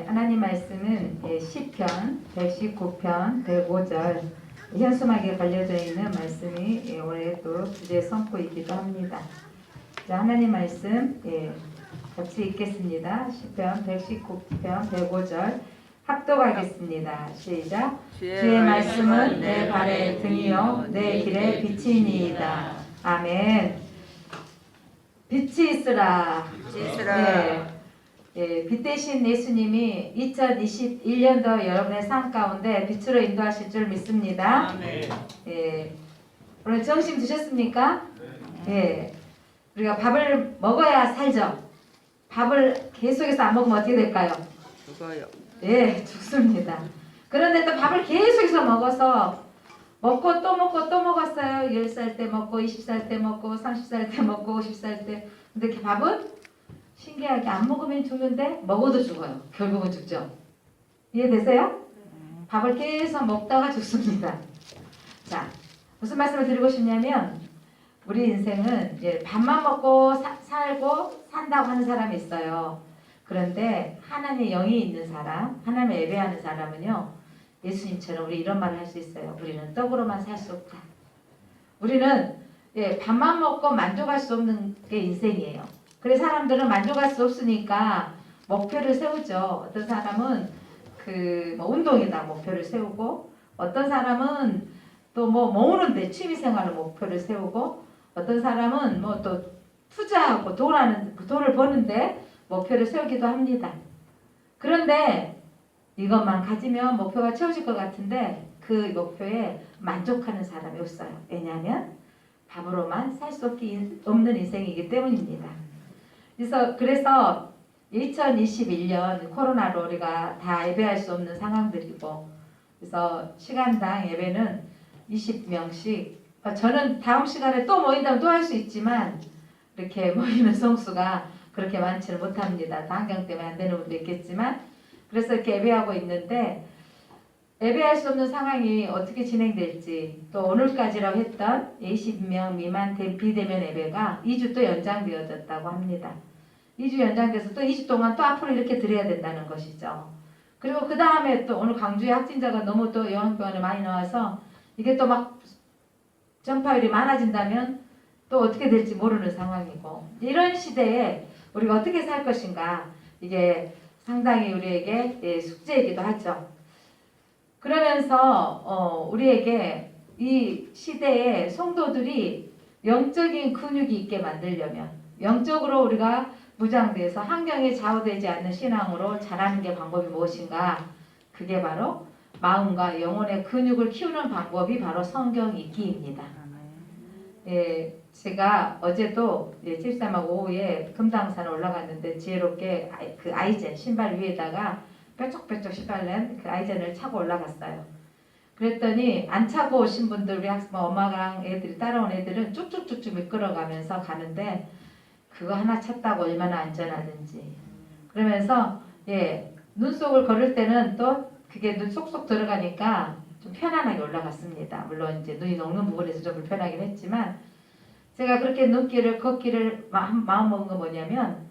하나님 말씀은 시편 119편 105절 현수막에 걸려져 있는 말씀이 올해 또 주제 선포이기도 합니다. 자, 하나님 말씀 같이 읽겠습니다. 시편 119편 105절 합독하겠습니다. 시작. 주의 말씀은 내 발의 등이요 내 길의 빛이니이다. 아멘. 빛이 있으라. 빛 대신 예수님이 2021년도 여러분의 삶 가운데 빛으로 인도하실 줄 믿습니다. 오늘 점심 드셨습니까? 우리가 밥을 먹어야 살죠. 밥을 계속해서 안 먹으면 어떻게 될까요? 죽어요. 죽습니다. 그런데 또 밥을 계속해서 먹어서 먹고 또 먹고 또 먹었어요. 10살 때 먹고 20살 때 먹고 30살 때 먹고 50살 때. 근데 이렇게 밥은 신기하게 안 먹으면 죽는데 먹어도 죽어요. 결국은 죽죠. 이해되세요? 밥을 계속 먹다가 죽습니다. 자, 무슨 말씀을 드리고 싶냐면 우리 인생은 밥만 먹고 살고 산다고 하는 사람이 있어요. 그런데 하나님의 영이 있는 사람, 하나님을 예배하는 사람은요, 예수님처럼 우리 이런 말을 할 수 있어요. 우리는 떡으로만 살 수 없다. 우리는 밥만 먹고 만족할 수 없는 게 인생이에요. 그래서 사람들은 만족할 수 없으니까 목표를 세우죠. 어떤 사람은 운동에다 목표를 세우고, 어떤 사람은 또 모으는데 취미생활로 목표를 세우고, 어떤 사람은 또 투자하고 돈을 버는데 목표를 세우기도 합니다. 그런데 이것만 가지면 목표가 채워질 것 같은데 그 목표에 만족하는 사람이 없어요. 왜냐하면 밥으로만 살 수 없는 인생이기 때문입니다. 그래서 2021년 코로나로 우리가 다 예배할 수 없는 상황들이고, 그래서 시간당 예배는 20명씩, 저는 다음 시간에 또 모인다면 또 할 수 있지만 이렇게 모이는 성수가 그렇게 많지는 못합니다. 환경 때문에 안 되는 분도 있겠지만, 그래서 이렇게 예배하고 있는데 예배할 수 없는 상황이 어떻게 진행될지, 또 오늘까지라고 했던 20명 미만 비대면 예배가 2주 또 연장되어졌다고 합니다. 2주 연장돼서 또 2주 동안 또 앞으로 이렇게 드려야 된다는 것이죠. 그리고 그 다음에 또 오늘 광주에 확진자가 너무 또 요양병원에 많이 나와서 이게 또 막 전파율이 많아진다면 또 어떻게 될지 모르는 상황이고, 이런 시대에 우리가 어떻게 살 것인가, 이게 상당히 우리에게 숙제이기도 하죠. 그러면서 우리에게 이 시대에 성도들이 영적인 근육이 있게 만들려면, 영적으로 우리가 무장돼서 환경에 좌우되지 않는 신앙으로 자라는 게 방법이 무엇인가? 그게 바로 마음과 영혼의 근육을 키우는 방법이 바로 성경 읽기입니다. 제가 어제도 집사람하고 오후에 금당산에 올라갔는데 지혜롭게 그 아이젠 신발 위에다가 뾰족뾰족 신발낸 그 아이젠을 차고 올라갔어요. 그랬더니 안 차고 오신 분들, 우리 엄마랑 애들이 따라온 애들은 쭉쭉쭉쭉 미끄러가면서 가는데 그거 하나 찼다고 얼마나 안전하든지. 그러면서 눈속을 걸을 때는 또 그게 눈 쏙쏙 들어가니까 좀 편안하게 올라갔습니다. 물론 이제 눈이 녹는 부분에서 좀 불편하긴 했지만, 제가 그렇게 걷기를 마음먹은 건 뭐냐면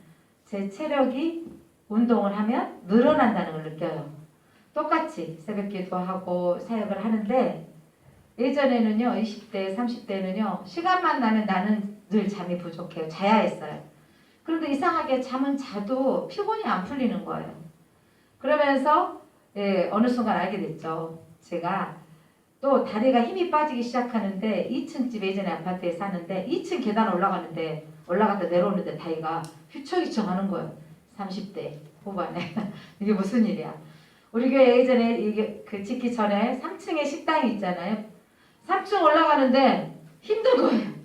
제 체력이 운동을 하면 늘어난다는 걸 느껴요. 똑같이 새벽기도 하고 사역을 하는데, 예전에는요 20대 30대는요 시간만 나면 나는 늘 잠이 부족해요. 자야 했어요. 그런데 이상하게 잠은 자도 피곤이 안 풀리는 거예요. 그러면서 어느 순간 알게 됐죠. 제가 또 다리가 힘이 빠지기 시작하는데 2층 집, 예전에 아파트에 사는데 2층 계단 올라갔다 내려오는데 다리가 휘청휘청 하는 거예요. 30대 후반에. 이게 무슨 일이야. 우리 교회 예전에 이게 짓기 전에 3층에 식당이 있잖아요. 3층 올라가는데 힘든 거예요.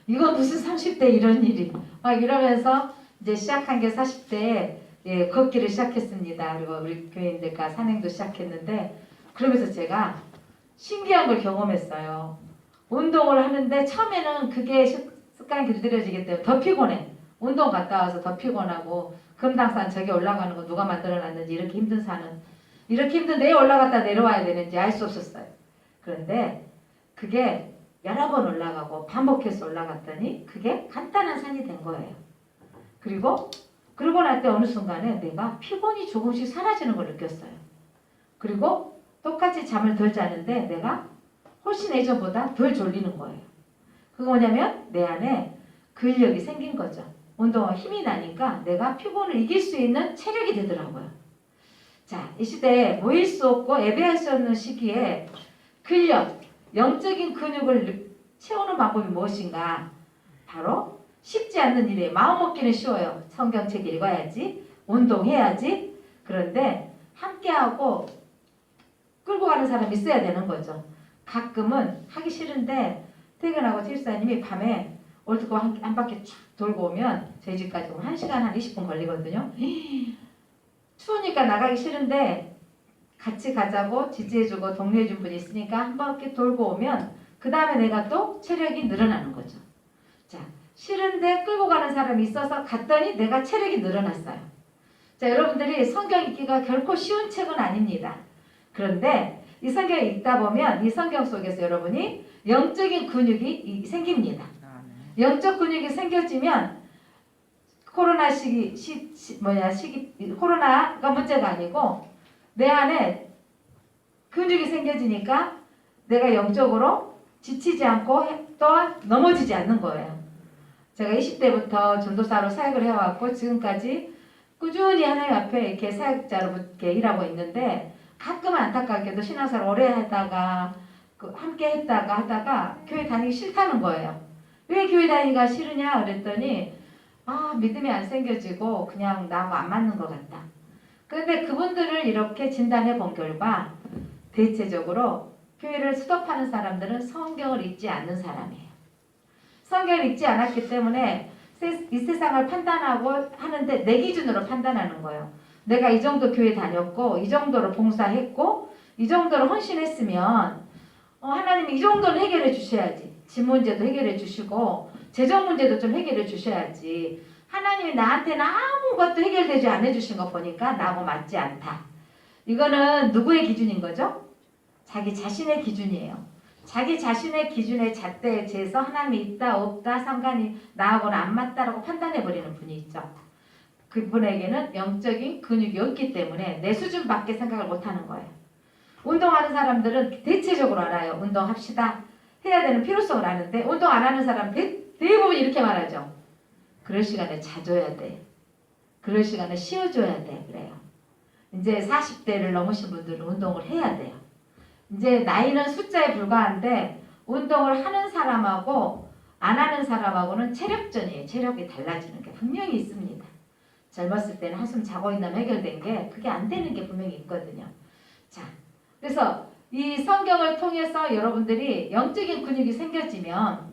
이건 무슨 30대 이런 일이. 막 이러면서 이제 시작한 게 40대에 걷기를 시작했습니다. 그리고 우리 교회인들과 산행도 시작했는데, 그러면서 제가 신기한 걸 경험했어요. 운동을 하는데 처음에는 그게 습관이 들여지기 때문에 더 피곤해. 운동 갔다 와서 더 피곤하고, 금당산 저기 올라가는 거 누가 만들어놨는지, 이렇게 힘든 산은 이렇게 힘든데 올라갔다 내려와야 되는지 알 수 없었어요. 그런데 그게 여러 번 올라가고 반복해서 올라갔더니 그게 간단한 산이 된 거예요. 그리고 그러고 날 때 어느 순간에 내가 피곤이 조금씩 사라지는 걸 느꼈어요. 그리고 똑같이 잠을 덜 자는데 내가 훨씬 예전보다 덜 졸리는 거예요. 그거 뭐냐면 내 안에 근력이 생긴 거죠. 운동화 힘이 나니까 내가 피곤을 이길 수 있는 체력이 되더라고요. 자, 이 시대에 모일 수 없고 예배할 수 없는 시기에 근력, 영적인 근육을 채우는 방법이 무엇인가? 바로 쉽지 않는 일이에요. 마음 먹기는 쉬워요. 성경책 읽어야지, 운동해야지. 그런데 함께하고 끌고 가는 사람이 있어야 되는 거죠. 가끔은 하기 싫은데 퇴근하고 집사님이 밤에 올드코 한 바퀴 쫙 돌고 오면 저희 집까지 오면 1시간 한 20분 걸리거든요. 추우니까 나가기 싫은데 같이 가자고 지지해주고 독려해준 분이 있으니까 한 바퀴 돌고 오면 그 다음에 내가 또 체력이 늘어나는 거죠. 자, 싫은데 끌고 가는 사람이 있어서 갔더니 내가 체력이 늘어났어요. 자, 여러분들이 성경 읽기가 결코 쉬운 책은 아닙니다. 그런데 이 성경을 읽다 보면 이 성경 속에서 여러분이 영적인 근육이 생깁니다. 영적 근육이 생겨지면 코로나 코로나가 문제가 아니고 내 안에 근육이 생겨지니까 내가 영적으로 지치지 않고 또한 넘어지지 않는 거예요. 제가 20대부터 전도사로 사역을 해왔고 지금까지 꾸준히 하나님 앞에 이렇게 사역자로 이렇게 일하고 있는데 가끔 안타깝게도 신앙생활 오래 하다가 함께 했다가 하다가 교회 다니기 싫다는 거예요. 왜 교회 다니기가 싫으냐 그랬더니 믿음이 안 생겨지고 그냥 나하고 안 맞는 것 같다. 그런데 그분들을 이렇게 진단해 본 결과 대체적으로 교회를 수독하는 사람들은 성경을 읽지 않는 사람이에요. 성경을 읽지 않았기 때문에 이 세상을 판단하고 하는데 내 기준으로 판단하는 거예요. 내가 이 정도 교회 다녔고 이 정도로 봉사했고 이 정도로 헌신했으면 하나님이 이 정도는 해결해 주셔야지. 집 문제도 해결해 주시고 재정 문제도 좀 해결해 주셔야지. 하나님이 나한테는 아무것도 해결되지 않아 주신 거 보니까 나하고 맞지 않다. 이거는 누구의 기준인 거죠? 자기 자신의 기준이에요. 자기 자신의 기준에 잣대에 재서 하나님이 있다 없다 상관이 나하고는 안 맞다라고 판단해버리는 분이 있죠. 그분에게는 영적인 근육이 없기 때문에 내 수준밖에 생각을 못하는 거예요. 운동하는 사람들은 대체적으로 알아요. 운동합시다. 해야 되는 필요성을 아는데 운동 안 하는 사람 대부분 이렇게 말하죠. 그럴 시간에 자줘야 돼. 그럴 시간에 쉬어줘야 돼. 그래요. 이제 40대를 넘으신 분들은 운동을 해야 돼요. 이제 나이는 숫자에 불과한데 운동을 하는 사람하고 안 하는 사람하고는 체력전이에요. 체력이 달라지는 게 분명히 있습니다. 젊었을 때는 한숨 자고 있나면 해결된 게 그게 안 되는 게 분명히 있거든요. 자, 그래서 이 성경을 통해서 여러분들이 영적인 근육이 생겨지면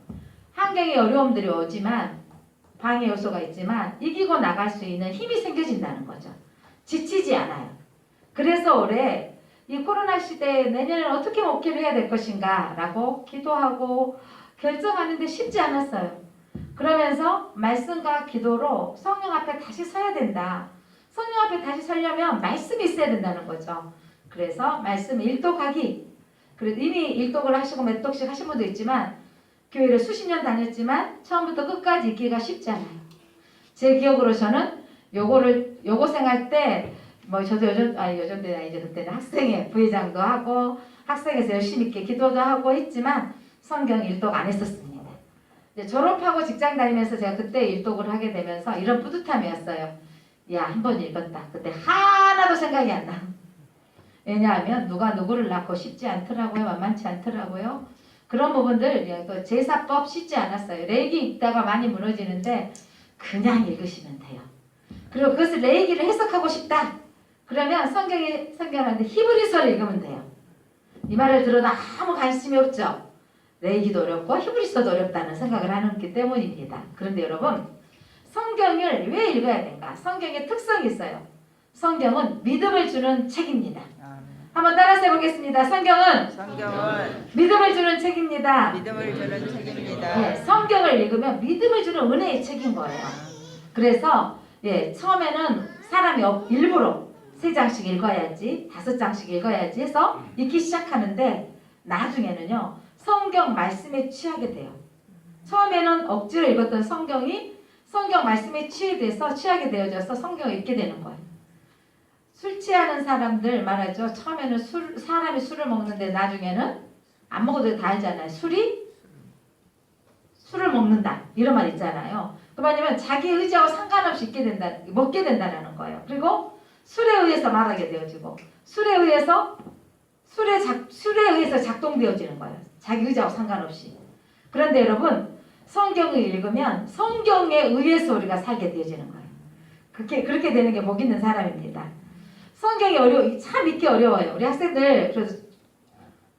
환경의 어려움들이 오지만 방해 요소가 있지만 이기고 나갈 수 있는 힘이 생겨진다는 거죠. 지치지 않아요. 그래서 올해 이 코로나 시대에 내년에는 어떻게 목회를 해야 될 것인가 라고 기도하고 결정하는데 쉽지 않았어요. 그러면서 말씀과 기도로 성령 앞에 다시 서야 된다. 성령 앞에 다시 서려면 말씀이 있어야 된다는 거죠. 그래서 말씀 일독하기. 그래도 이미 일독을 하시고 몇 독씩 하신 분도 있지만 교회를 수십 년 다녔지만 처음부터 끝까지 읽기가 쉽지 않아요. 제 기억으로 저는 요거 생활 때 저도 요즘 때는 아니죠. 그때는 학생회 부회장도 하고 학생회에서 열심히 있게 기도도 하고 했지만 성경 일독 안 했었습니다. 이제 졸업하고 직장 다니면서 제가 그때 일독을 하게 되면서 이런 뿌듯함이었어요. 야, 한 번 읽었다. 그때 하나도 생각이 안 나. 왜냐하면 누가 누구를 낳고 쉽지 않더라고요. 만만치 않더라고요. 그런 부분들 또 제사법 쉽지 않았어요. 레이기 읽다가 많이 무너지는데 그냥 읽으시면 돼요. 그리고 그것을 레이기를 해석하고 싶다. 그러면 성경하는데 히브리서를 읽으면 돼요. 이 말을 들어도 아무 관심이 없죠. 레이기도 어렵고 히브리서도 어렵다는 생각을 하기 때문입니다. 그런데 여러분 성경을 왜 읽어야 된가? 성경의 특성이 있어요. 성경은 믿음을 주는 책입니다. 한번 따라서 해보겠습니다. 성경은 믿음을 주는 책입니다. 믿음을 주는 책입니다. 네, 성경을 읽으면 믿음을 주는 은혜의 책인 거예요. 그래서 처음에는 사람이 일부러 3장씩 읽어야지 5장씩 읽어야지 해서 읽기 시작하는데 나중에는요 성경 말씀에 취하게 돼요. 처음에는 억지로 읽었던 성경이 성경 말씀에 취하게 되어져서 성경을 읽게 되는 거예요. 술 취하는 사람들 말하죠. 처음에는 사람이 술을 먹는데 나중에는 안 먹어도 다 알잖아요. 술을 먹는다. 이런 말 있잖아요. 그 말이면 자기 의지하고 상관없이 먹게 된다는 거예요. 그리고 술에 의해서 말하게 되어지고 술에 의해서 작동되어지는 거예요. 자기 의지하고 상관없이. 그런데 여러분 성경을 읽으면 성경에 의해서 우리가 살게 되어지는 거예요. 그렇게 되는 게 복 있는 사람입니다. 성경이 참 읽기 어려워요. 우리 학생들 그래서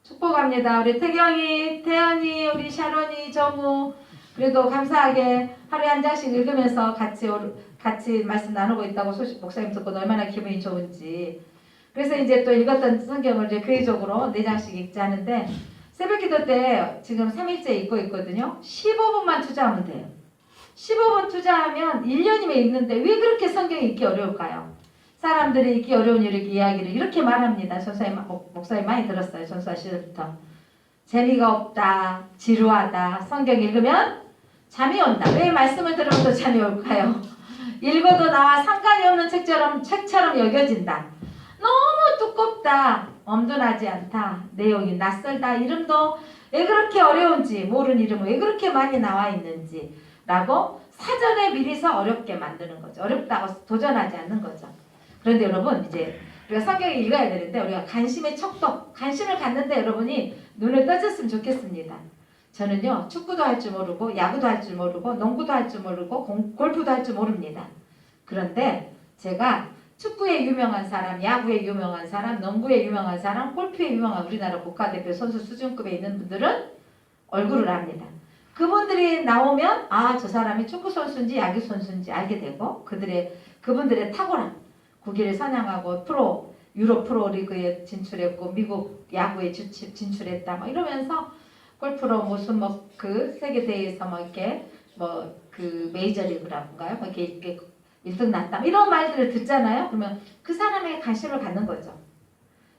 축복합니다. 우리 태경이, 태연이, 우리 샤론이, 정우 그래도 감사하게 하루에 한 장씩 읽으면서 같이 말씀 나누고 있다고 목사님 듣고 얼마나 기분이 좋은지. 그래서 이제 또 읽었던 성경을 이제 교회적으로 4장씩 읽지 하는데 새벽기도 때 지금 3일째 읽고 있거든요. 15분만 투자하면 돼요. 15분 투자하면 1년이면 읽는데 왜 그렇게 성경이 읽기 어려울까요? 사람들이 읽기 어려운 이야기를 이렇게 말합니다. 목사님 많이 들었어요. 전수아 시절부터. 재미가 없다, 지루하다, 성경 읽으면 잠이 온다. 왜 말씀을 들으면서 잠이 올까요? 읽어도 나와 상관이 없는 책처럼 여겨진다. 너무 두껍다, 엄둔하지 않다, 내용이 낯설다, 이름도 왜 그렇게 어려운지, 모르는 이름은 왜 그렇게 많이 나와 있는지 라고 사전에 미리서 어렵게 만드는 거죠. 어렵다고 도전하지 않는 거죠. 그런데 여러분 이제 우리가 성경을 읽어야 되는데 우리가 관심을 갖는데 여러분이 눈을 떠졌으면 좋겠습니다. 저는요 축구도 할 줄 모르고 야구도 할 줄 모르고 농구도 할 줄 모르고 골프도 할 줄 모릅니다. 그런데 제가 축구에 유명한 사람, 야구에 유명한 사람, 농구에 유명한 사람, 골프에 유명한 우리나라 국가대표 선수 수준급에 있는 분들은 얼굴을 압니다. 그분들이 나오면 저 사람이 축구 선수인지 야구 선수인지 알게 되고 그분들의 탁월함, 국위를 사냥하고 유럽 프로리그에 진출했고 미국 야구에 진출했다 이러면서 골프로 무슨 그 세계 대회에서 그 메이저리그라던가요? 이렇게 1등 났다. 이런 말들을 듣잖아요. 그러면 그 사람에게 관심을 갖는 거죠.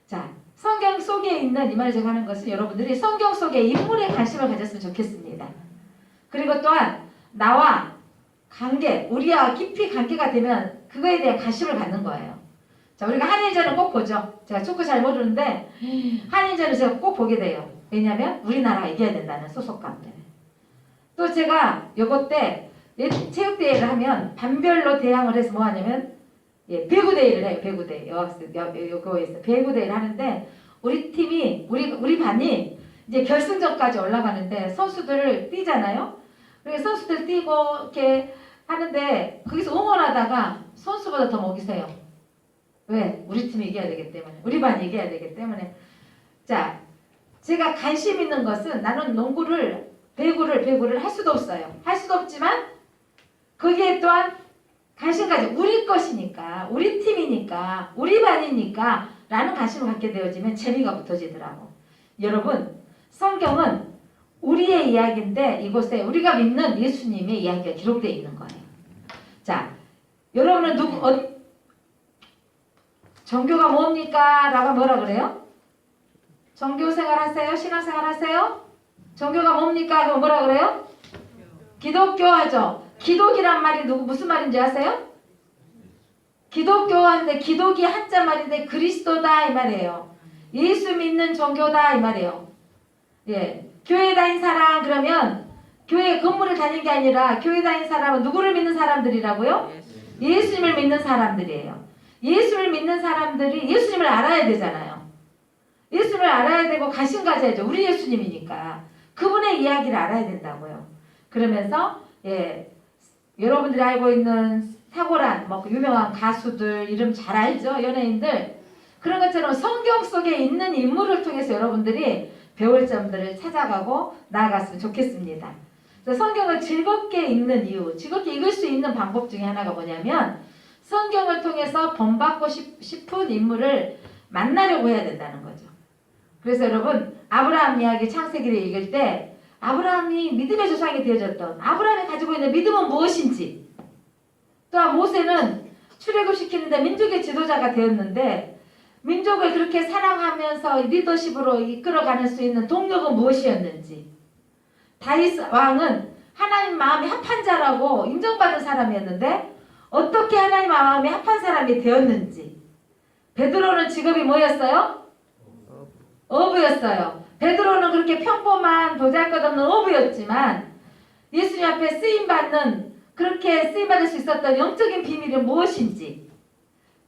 자, 성경 속에 있는 이 말을 제가 하는 것은 여러분들이 성경 속의 인물에 관심을 가졌으면 좋겠습니다. 그리고 또한 나와 우리와 깊이 관계가 되면 그거에 대한 관심을 갖는 거예요. 자, 우리가 한일전은 꼭 보죠. 제가 축구 잘 모르는데 한일전을 제가 꼭 보게 돼요. 왜냐하면 우리나라가 이겨야 된다는 소속감 때문에. 또 제가 요거 때 체육대회를 하면 반별로 대항을 해서 뭐 하냐면 배구대회를 해요. 배구대회. 여고에서 배구대회를 하는데 우리 반이 이제 결승전까지 올라가는데 선수들을 뛰잖아요. 그래서 선수들 뛰고 이렇게 하는데 거기서 응원하다가 선수보다 더 먹이세요. 왜? 우리 팀이 이겨야 되기 때문에. 우리 반이 이겨야 되기 때문에. 자, 제가 관심 있는 것은 나는 배구를 할 수도 없어요. 할 수도 없지만 거기에 또한 관심 가지고 우리 것이니까, 우리 팀이니까, 우리 반이니까 라는 관심을 갖게 되어지면 재미가 붙어지더라고. 여러분, 성경은 우리의 이야기인데 이곳에 우리가 믿는 예수님의 이야기가 기록되어 있는 거예요. 자, 여러분은 종교가 뭡니까? 라고 뭐라 그래요? 종교생활 하세요? 신앙생활 하세요? 종교가 뭡니까? 그럼 뭐라 그래요? 기독교 하죠. 기독이란 말이 무슨 말인지 아세요? 기독교 하는데 기독이 한자 말인데 그리스도다 이 말이에요. 예수 믿는 종교다 이 말이에요. 예, 교회 다닌 사람 그러면 교회 건물을 다닌 게 아니라 교회 다닌 사람은 누구를 믿는 사람들이라고요? 예수님을 믿는 사람들이에요. 예수를 믿는 사람들이 예수님을 알아야 되잖아요. 예수님을 알아야 되고 관심 가져야죠. 우리 예수님이니까. 그분의 이야기를 알아야 된다고요. 그러면서 여러분들이 알고 있는 탁월한 유명한 가수들 이름 잘 알죠? 연예인들. 그런 것처럼 성경 속에 있는 인물을 통해서 여러분들이 배울 점들을 찾아가고 나아갔으면 좋겠습니다. 성경을 즐겁게 읽는 이유, 즐겁게 읽을 수 있는 방법 중에 하나가 뭐냐면 성경을 통해서 본받고 싶은 인물을 만나려고 해야 된다는 거죠. 그래서 여러분 아브라함 이야기 창세기를 읽을 때 아브라함이 믿음의 조상이 되어졌던 아브라함이 가지고 있는 믿음은 무엇인지, 또한 모세는 출애굽시키는데 민족의 지도자가 되었는데 민족을 그렇게 사랑하면서 리더십으로 이끌어가는 수 있는 동력은 무엇이었는지, 다윗 왕은 하나님 마음이 합한 자라고 인정받은 사람이었는데 어떻게 하나님 마음이 합한 사람이 되었는지. 베드로는 직업이 뭐였어요? 어부였어요. 베드로는 그렇게 평범한 보잘것없는 어부였지만 예수님 앞에 쓰임받는, 그렇게 쓰임받을 수 있었던 영적인 비밀이 무엇인지.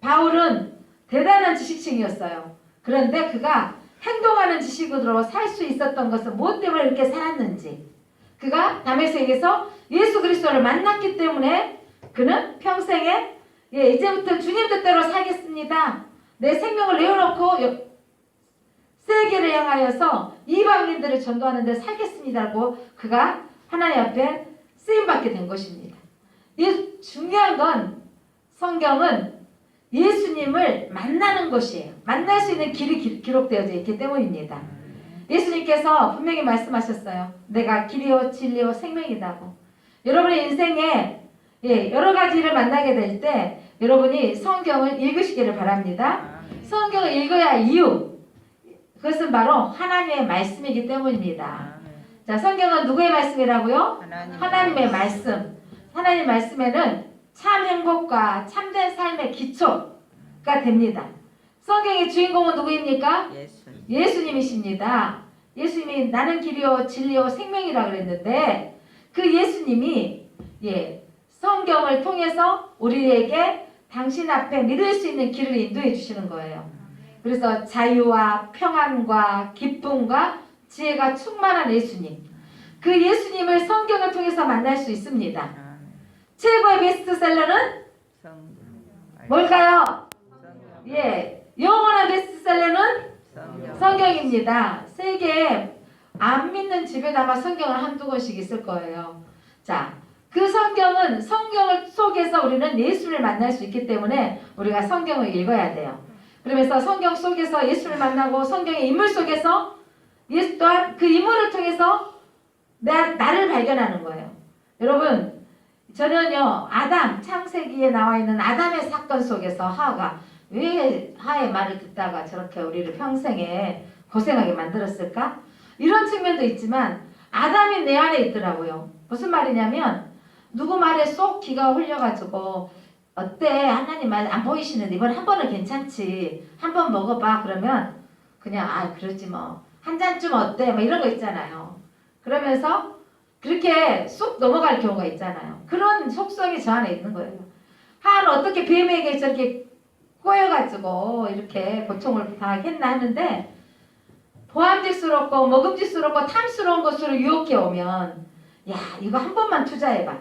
바울은 대단한 지식층이었어요. 그런데 그가 행동하는 지식으로 살 수 있었던 것은 무엇 때문에 이렇게 살았는지. 그가 다메섹에서 예수 그리스도를 만났기 때문에 그는 평생에 이제부터 주님 뜻대로 살겠습니다. 내 생명을 내어놓고 세계를 향하여서 이방인들을 전도하는 데 살겠습니다라고 그가 하나님 앞에 쓰임받게 된 것입니다. 중요한 건 성경은 예수님을 만나는 것이에요. 만날 수 있는 길이 기록되어져 있기 때문입니다. 예수님께서 분명히 말씀하셨어요. 내가 길이요 진리요 생명이다고. 여러분의 인생에 여러 가지 일을 만나게 될 때 여러분이 성경을 읽으시기를 바랍니다. 성경을 읽어야 할 이유, 그것은 바로 하나님의 말씀이기 때문입니다. 자, 성경은 누구의 말씀이라고요? 하나님의 말씀. 하나님 말씀에는 참 행복과 참된 삶의 기초가 됩니다. 성경의 주인공은 누구입니까? 예수님이십니다. 예수님이 나는 길이요 진리요 생명이라 그랬는데 그 예수님이 성경을 통해서 우리에게 당신 앞에 믿을 수 있는 길을 인도해 주시는 거예요. 그래서 자유와 평안과 기쁨과 지혜가 충만한 예수님. 그 예수님을 성경을 통해서 만날 수 있습니다. 최고의 베스트셀러는 뭘까요? 영원한 베스트셀러는 성경입니다. 세계에 안 믿는 집에도 아마 성경을 한두 권씩 있을 거예요. 자, 그 성경은 성경을 속에서 우리는 예수를 만날 수 있기 때문에 우리가 성경을 읽어야 돼요. 그러면서 성경 속에서 예수를 만나고 성경의 인물 속에서 예수 또한 그 인물을 통해서 나를 발견하는 거예요. 여러분, 저는요, 아담, 창세기에 나와 있는 아담의 사건 속에서 하와가 왜 하의 말을 듣다가 저렇게 우리를 평생에 고생하게 만들었을까? 이런 측면도 있지만 아담이 내 안에 있더라고요. 무슨 말이냐면 누구 말에 쏙 귀가 홀려가지고 어때? 하나님 말 안 보이시는데 이번 한 번은 괜찮지. 한 번 먹어봐. 그러면 그냥 그러지 뭐. 한 잔쯤 어때? 뭐 이런 거 있잖아요. 그러면서 그렇게 쑥 넘어갈 경우가 있잖아요. 그런 속성이 저 안에 있는 거예요. 하는 어떻게 뱀에게 저렇게 꼬여가지고 이렇게 고통을 당하게 했나 하는데 보암직스럽고 먹음직스럽고 탐스러운 것으로 유혹해 오면 야 이거 한 번만 투자해봐.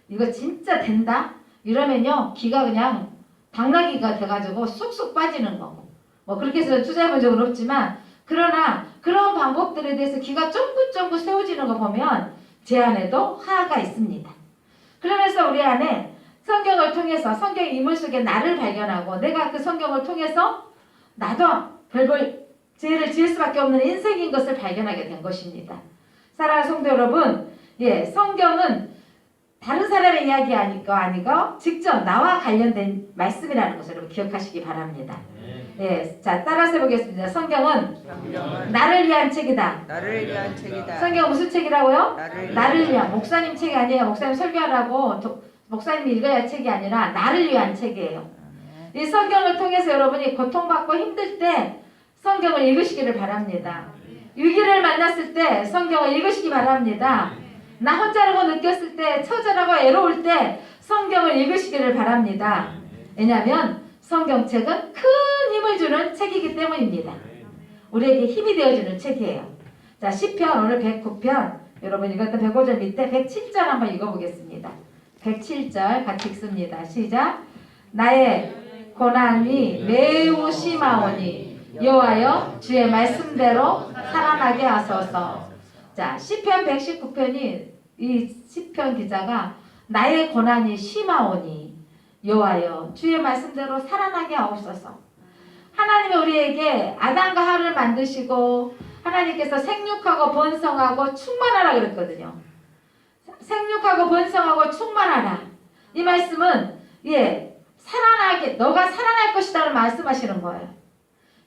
이거 진짜 된다? 이러면요 기가 그냥 당나귀가 돼가지고 쑥쑥 빠지는 거고 뭐 그렇게 해서 투자해본 적은 없지만 그러나 그런 방법들에 대해서 기가 쫑긋쫑긋 세워지는 거 보면 제 안에도 하가 있습니다. 그러면서 우리 안에 성경을 통해서 성경의 인물 속에 나를 발견하고 내가 그 성경을 통해서 나도 별별 죄를 지을 수밖에 없는 인생인 것을 발견하게 된 것입니다. 사랑하는 성도 여러분, 성경은 다른 사람의 이야기 아니고 직접 나와 관련된 말씀이라는 것을 여러분 기억하시기 바랍니다. 자 따라서 해보겠습니다. 성경은 나를 위한 책이다. 나를 위한 책이다. 성경은 무슨 책이라고요? 나를 위한. 목사님 책이 아니에요. 목사님 설교하라고 목사님이 읽어야 할 책이 아니라 나를 위한 책이에요. 이 성경을 통해서 여러분이 고통받고 힘들 때 성경을 읽으시기를 바랍니다. 위기를 만났을 때 성경을 읽으시기 바랍니다. 나 혼자라고 느꼈을 때, 처절하고 애로울 때 성경을 읽으시기를 바랍니다. 왜냐하면 성경책은 큰 힘을 주는 책이기 때문입니다. 우리에게 힘이 되어주는 책이에요. 자, 시편 오늘 109편 여러분 읽었던 105절 밑에 107절 한번 읽어보겠습니다. 107절 같이 읽습니다. 시작. 나의 고난이 매우 심하오니 여호와여 주의 말씀대로 살아나게 하소서. 자, 시편 119편이 이 시편 기자가 나의 고난이 심하오니 여호와여 주의 말씀대로 살아나게 하옵소서. 하나님이 우리에게 아담과 하와를 만드시고 하나님께서 생육하고 번성하고 충만하라 그랬거든요. 생육하고 번성하고 충만하라. 이 말씀은 살아나게 너가 살아날 것이다를 말씀하시는 거예요.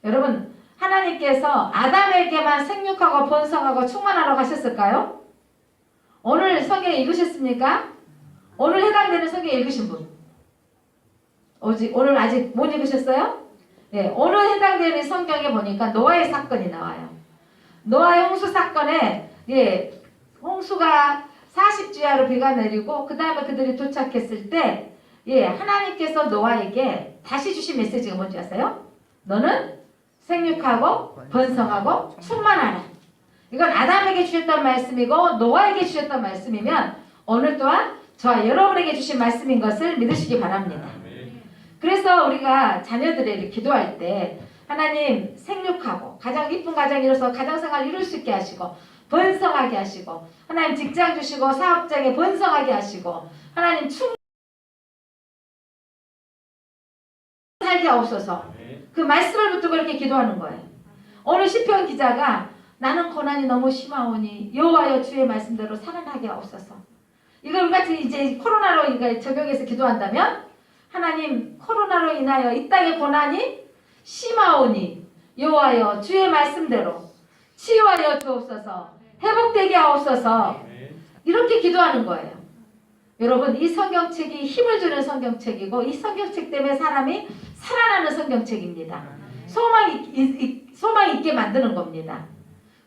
여러분 하나님께서 아담에게만 생육하고 번성하고 충만하라고 하셨을까요? 오늘 성경 읽으셨습니까? 오늘 해당되는 성경 읽으신 분? 오늘 아직 못 읽으셨어요? 네, 오늘 해당되는 성경에 보니까 노아의 사건이 나와요. 노아의 홍수 사건에 홍수가 40주야로 비가 내리고 그 다음에 그들이 도착했을 때 하나님께서 노아에게 다시 주신 메시지가 뭔지 아세요? 너는 생육하고 번성하고 충만하라. 이건 아담에게 주셨던 말씀이고 노아에게 주셨던 말씀이면 오늘 또한 저와 여러분에게 주신 말씀인 것을 믿으시기 바랍니다. 그래서 우리가 자녀들에게 기도할 때 하나님 생육하고 가장 이쁜 가정 이뤄서 가정생활 이룰 수 있게 하시고 번성하게 하시고 하나님 직장 주시고 사업장에 번성하게 하시고 하나님 살게 하옵소서. 그 말씀을 붙들고 그렇게 기도하는 거예요. 오늘 시편 기자가 나는 고난이 너무 심하오니 여호와여 주의 말씀대로 살아나게 하옵소서. 이걸 같이 이제 코로나로 이거 적용해서 기도한다면 하나님 코로나로 인하여 이 땅의 고난이 심하오니 여호와여 주의 말씀대로 치유하여 주옵소서. 회복되게 하옵소서. 이렇게 기도하는 거예요. 여러분 이 성경책이 힘을 주는 성경책이고 이 성경책 때문에 사람이 살아나는 성경책입니다. 소망이 있게 만드는 겁니다.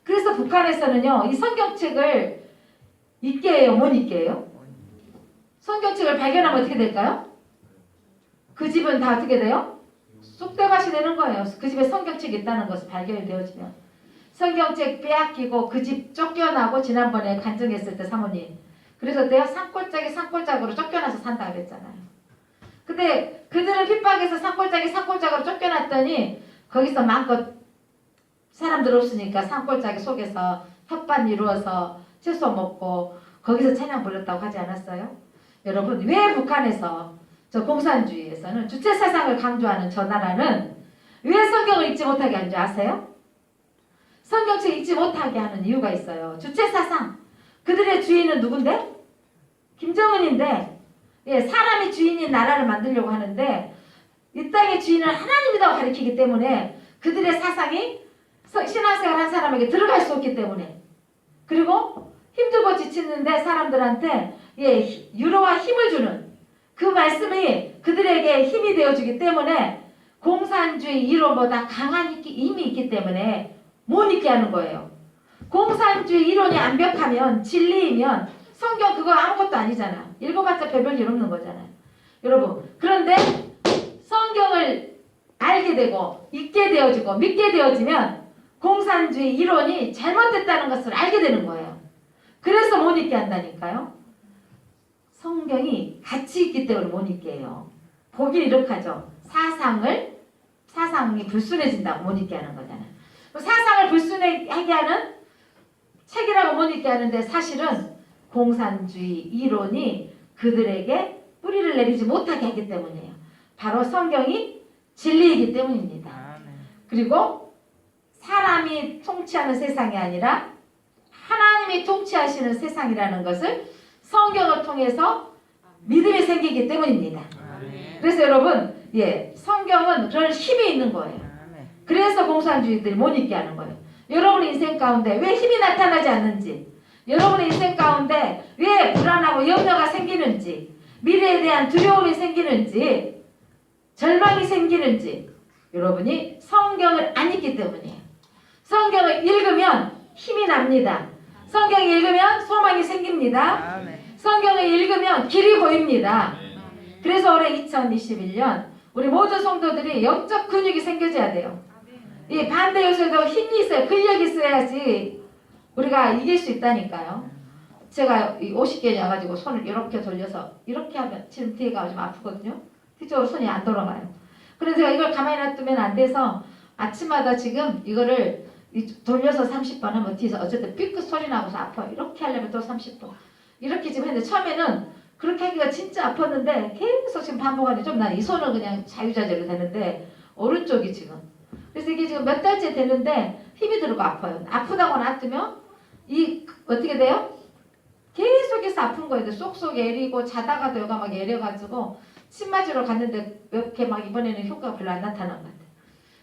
그래서 북한에서는요 이 성경책을 읽게 해요? 못 읽게 해요? 성경책을 발견하면 어떻게 될까요? 그 집은 다 어떻게 돼요? 쑥대밭이 되는 거예요. 그 집에 성경책이 있다는 것을 발견이 되어지면 성경책 빼앗기고 그 집 쫓겨나고 지난번에 간증했을 때 사모님 그래서 산골짜기로 쫓겨나서 산다 그랬잖아요. 근데 그들은 핍박에서 산골짜기로 쫓겨났더니 거기서 마음껏 사람들 없으니까 산골짜기 속에서 텃밭 이루어서 채소 먹고 거기서 찬양 불렀다고 하지 않았어요? 여러분 왜 북한에서 저 공산주의에서는 주체사상을 강조하는 저 나라는 왜 성경을 읽지 못하게 하는지 아세요? 성경책 읽지 못하게 하는 이유가 있어요. 주체사상. 그들의 주인은 누군데? 김정은인데 사람이 주인인 나라를 만들려고 하는데 이 땅의 주인은 하나님이라고 가리키기 때문에 그들의 사상이 신앙생활 한 사람에게 들어갈 수 없기 때문에 그리고 힘들고 지치는데 사람들한테 위로와 힘을 주는 그 말씀이 그들에게 힘이 되어주기 때문에 공산주의 이론보다 강한 힘이 있기 때문에 못 잊게 하는 거예요. 공산주의 이론이 완벽하면 진리이면 성경 그거 아무것도 아니잖아. 읽어봤자 별별 일 없는 거잖아요. 여러분 그런데 성경을 알게 되고 읽게 되어지고 믿게 되어지면 공산주의 이론이 잘못됐다는 것을 알게 되는 거예요. 그래서 못 읽게 한다니까요. 성경이 같이 있기 때문에 못 읽게 해요. 보기 이렇게 하죠. 사상이 불순해진다고 못 읽게 하는 거잖아요. 사상을 불순하게 하는 책이라고 못 읽게 하는데 사실은 공산주의 이론이 그들에게 뿌리를 내리지 못하게 하기 때문이에요. 바로 성경이 진리이기 때문입니다. 그리고 사람이 통치하는 세상이 아니라 하나님이 통치하시는 세상이라는 것을 성경을 통해서 믿음이 생기기 때문입니다. 그래서 여러분 성경은 그런 힘이 있는 거예요. 그래서 공산주의들이 못 읽게 하는 거예요. 여러분의 인생 가운데 왜 힘이 나타나지 않는지, 여러분의 인생 가운데 왜 불안하고 염려가 생기는지, 미래에 대한 두려움이 생기는지, 절망이 생기는지 여러분이 성경을 안 읽기 때문이에요. 성경을 읽으면 힘이 납니다. 성경을 읽으면 소망이 생깁니다. 성경을 읽으면 길이 보입니다. 그래서 올해 2021년 우리 모든 성도들이 영적 근육이 생겨져야 돼요. 이 반대 요소에도 힘이 있어야 근력이 있어야지 우리가 이길 수 있다니까요. 제가 50개를 와가지고 손을 이렇게 돌려서 이렇게 하면 지금 뒤가 좀 아프거든요. 뒤쪽으로 손이 안 돌아가요. 그래서 제가 이걸 가만히 놔두면 안 돼서 아침마다 지금 이거를 돌려서 30번 하면 뒤에서 어쨌든 삐끗 소리 나고서 아파요. 이렇게 하려면 또 30번. 이렇게 지금 했는데 처음에는 그렇게 하기가 진짜 아팠는데 계속 지금 반복하는데 좀 난 이 손은 그냥 자유자재로 되는데 오른쪽이 지금 그래서 이게 지금 몇 달째 되는데 힘이 들고 아파요. 아프다고 놔두면 이 어떻게 돼요? 계속해서 아픈 거예요. 쏙쏙 애리고 자다가도 여가 막 애려가지고 침 맞으러 갔는데 몇 개 막 이번에는 효과가 별로 안 나타난 것 같아요.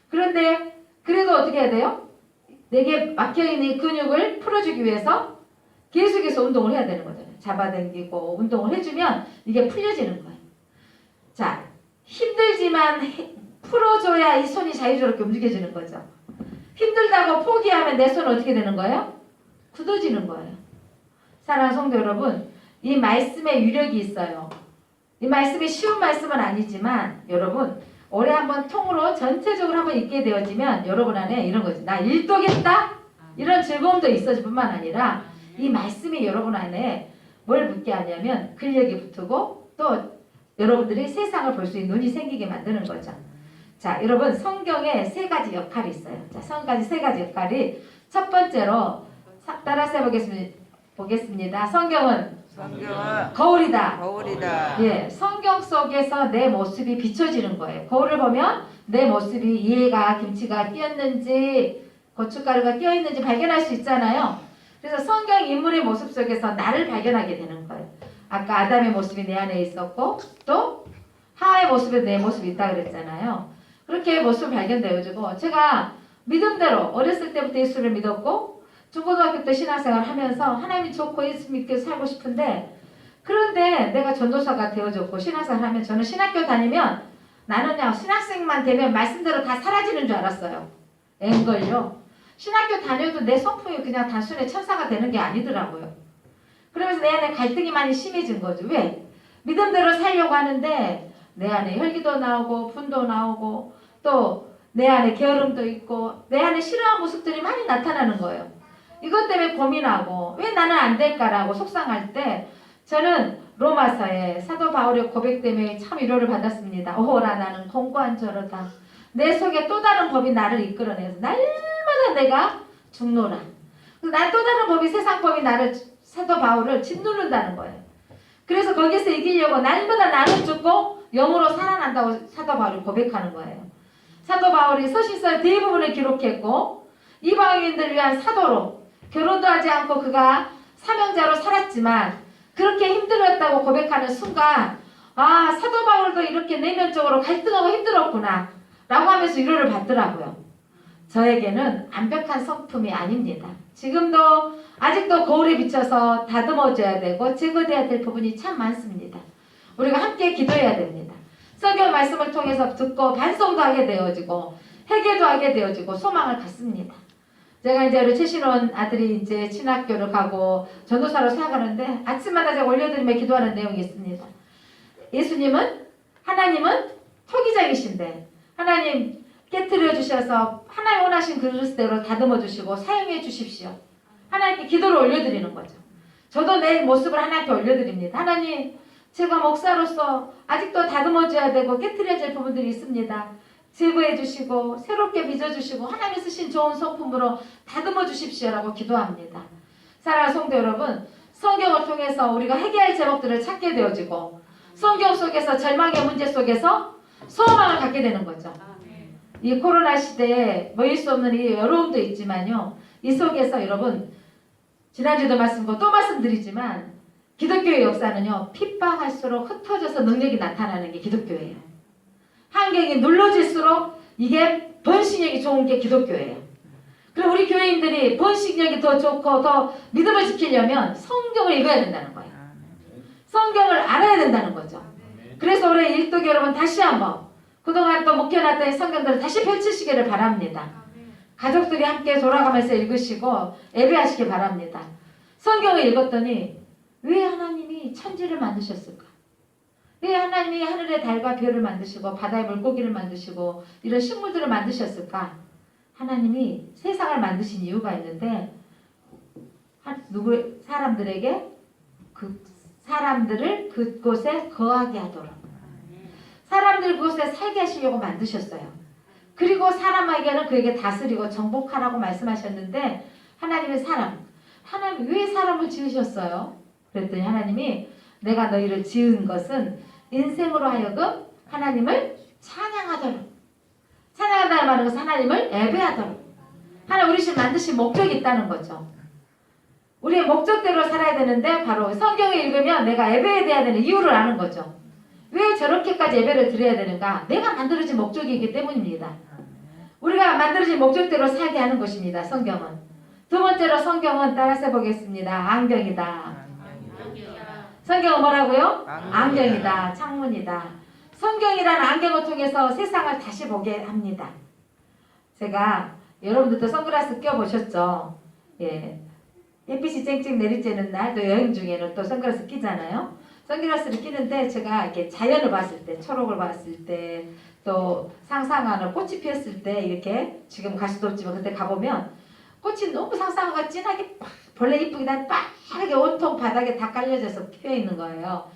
그런데 그래도 어떻게 해야 돼요? 내게 막혀있는 근육을 풀어주기 위해서 계속해서 운동을 해야 되는 거잖아요. 잡아당기고 운동을 해주면 이게 풀려지는 거예요. 자, 힘들지만 풀어줘야 이 손이 자유롭게 움직여지는 거죠. 힘들다고 포기하면 내 손은 어떻게 되는 거예요? 굳어지는 거예요. 사랑하는 성도 여러분, 이 말씀에 위력이 있어요. 이 말씀이 쉬운 말씀은 아니지만 여러분 올해 한번 통으로 전체적으로 한번 읽게 되어지면 여러분 안에 이런 거지. 나 일도겠다? 이런 즐거움도 있어질 뿐만 아니라 이 말씀이 여러분 안에 뭘 붙게 하냐면 근력이 붙고 또 여러분들이 세상을 볼 수 있는 눈이 생기게 만드는 거죠. 자, 여러분 성경에 세 가지 역할이 있어요. 자, 세 가지 역할이 첫 번째로 따라서 보겠습니다. 성경은 거울이다. 거울이다. 예, 성경 속에서 내 모습이 비춰지는 거예요. 거울을 보면 내 모습이 이해가 김치가 끼었는지 고춧가루가 끼어있는지 발견할 수 있잖아요. 그래서 성경 인물의 모습 속에서 나를 발견하게 되는 거예요. 아까 아담의 모습이 내 안에 있었고 또 하와의 모습에 내 모습이 있다 그랬잖아요. 그렇게 모습 발견되어지고 제가 믿음대로 어렸을 때부터 예수를 믿었고 중고등학교 때 신앙생활을 하면서 하나님이 좋고 예수 믿게 살고 싶은데 그런데 내가 전도사가 되어졌고 신앙생활을 하면 저는 신학교 다니면 나는 그냥 신학생만 되면 말씀대로 다 사라지는 줄 알았어요. 앵걸요. 신학교 다녀도 내 성품이 그냥 단순히 천사가 되는 게 아니더라고요. 그러면서 내 안에 갈등이 많이 심해진 거죠. 왜? 믿음대로 살려고 하는데 내 안에 혈기도 나오고 분도 나오고 또 내 안에 게으름도 있고 내 안에 싫어하는 모습들이 많이 나타나는 거예요. 이것 때문에 고민하고 왜 나는 안 될까라고 속상할 때 저는 로마서에 사도 바울의 고백 때문에 참 위로를 받았습니다. 오호라 나는 공고한 저로다. 내 속에 또 다른 법이 나를 이끌어내서 날마다 내가 죽노라. 난 또 다른 법이 세상 법이 나를 사도 바울을 짓누른다는 거예요. 그래서 거기서 이기려고 날마다 나는 죽고 영으로 살아난다고 사도 바울이 고백하는 거예요. 사도 바울이 서신서 대부분을 기록했고 이방인들을 위한 사도로 결혼도 하지 않고 그가 사명자로 살았지만 그렇게 힘들었다고 고백하는 순간 아 사도 바울도 이렇게 내면적으로 갈등하고 힘들었구나 라고 하면서 위로를 받더라고요. 저에게는 완벽한 성품이 아닙니다. 지금도 아직도 거울에 비춰서 다듬어줘야 되고 제거돼야 될 부분이 참 많습니다. 우리가 함께 기도해야 됩니다. 성경 말씀을 통해서 듣고 반성도 하게 되어지고 회개도 하게 되어지고 소망을 갖습니다. 제가 이제 우리 최신원 아들이 이제 신학교를 가고 전도사로 살아가는데 아침마다 제가 올려드리며 기도하는 내용이 있습니다. 예수님은 하나님은 토기장이신데 하나님 깨트려 주셔서 하나님 원하신 그릇대로 다듬어 주시고 사용해 주십시오. 하나님께 기도를 올려드리는 거죠. 저도 내 모습을 하나님께 올려드립니다. 하나님 제가 목사로서 아직도 다듬어줘야 되고 깨트려야 될 부분들이 있습니다. 제거해 주시고 새롭게 빚어주시고 하나님이 쓰신 좋은 성품으로 다듬어 주십시오라고 기도합니다. 사랑하는 성도 여러분, 성경을 통해서 우리가 해결할 제목들을 찾게 되어지고 성경 속에서 절망의 문제 속에서 소망을 갖게 되는 거죠. 이 코로나 시대에 모일 수 없는 이 어려움도 있지만요. 이 속에서 여러분 지난주도 말씀드리고 또 말씀드리지만 기독교의 역사는요. 핍박할수록 흩어져서 능력이 나타나는 게 기독교예요. 환경이 눌러질수록 이게 번식력이 좋은 게 기독교예요. 그럼 우리 교회인들이 번식력이 더 좋고 더 믿음을 지키려면 성경을 읽어야 된다는 거예요. 성경을 알아야 된다는 거죠. 그래서 올해 일독 여러분 다시 한번 그동안 또 묵혀놨던 성경들을 다시 펼치시기를 바랍니다. 가족들이 함께 돌아가면서 읽으시고 예배하시기 바랍니다. 성경을 읽었더니 왜 하나님이 천지를 만드셨을까? 왜 하나님이 하늘의 달과 별을 만드시고 바다의 물고기를 만드시고 이런 식물들을 만드셨을까? 하나님이 세상을 만드신 이유가 있는데 사람들에게 사람들을 그곳에 거하게 하도록 사람들 그곳에 살게 하시려고 만드셨어요. 그리고 사람에게는 그에게 다스리고 정복하라고 말씀하셨는데 하나님의 하나님 왜 사람을 지으셨어요? 그랬더니 하나님이 내가 너희를 지은 것은 인생으로 하여금 하나님을 찬양하도록 찬양한다는 말은 것은 하나님을 예배하도록 하나님 우리 신 만드신 목적이 있다는 거죠. 우리의 목적대로 살아야 되는데 바로 성경을 읽으면 내가 예배해야 되는 이유를 아는 거죠. 왜 저렇게까지 예배를 드려야 되는가? 내가 만들어진 목적이기 때문입니다. 우리가 만들어진 목적대로 살게 하는 것입니다. 성경은. 두 번째로 성경은 따라서 보겠습니다. 안경이다. 성경은 뭐라고요? 안경이다. 창문이다. 성경이라는 안경을 통해서 세상을 다시 보게 합니다. 제가 여러분들도 선글라스 껴보셨죠? 예. 햇빛이 쨍쨍 내리쬐는 날, 또 여행 중에는 또 선글라스 끼잖아요. 선글라스를 끼는데 제가 이렇게 자연을 봤을 때, 초록을 봤을 때, 또 상상하는 꽃이 피었을 때 이렇게 지금 가시도 없지만 그때 가보면 꽃이 너무 상상하고 진하게 벌레 이쁘게 난 빠르게 온통 바닥에 다 깔려져서 피어 있는 거예요.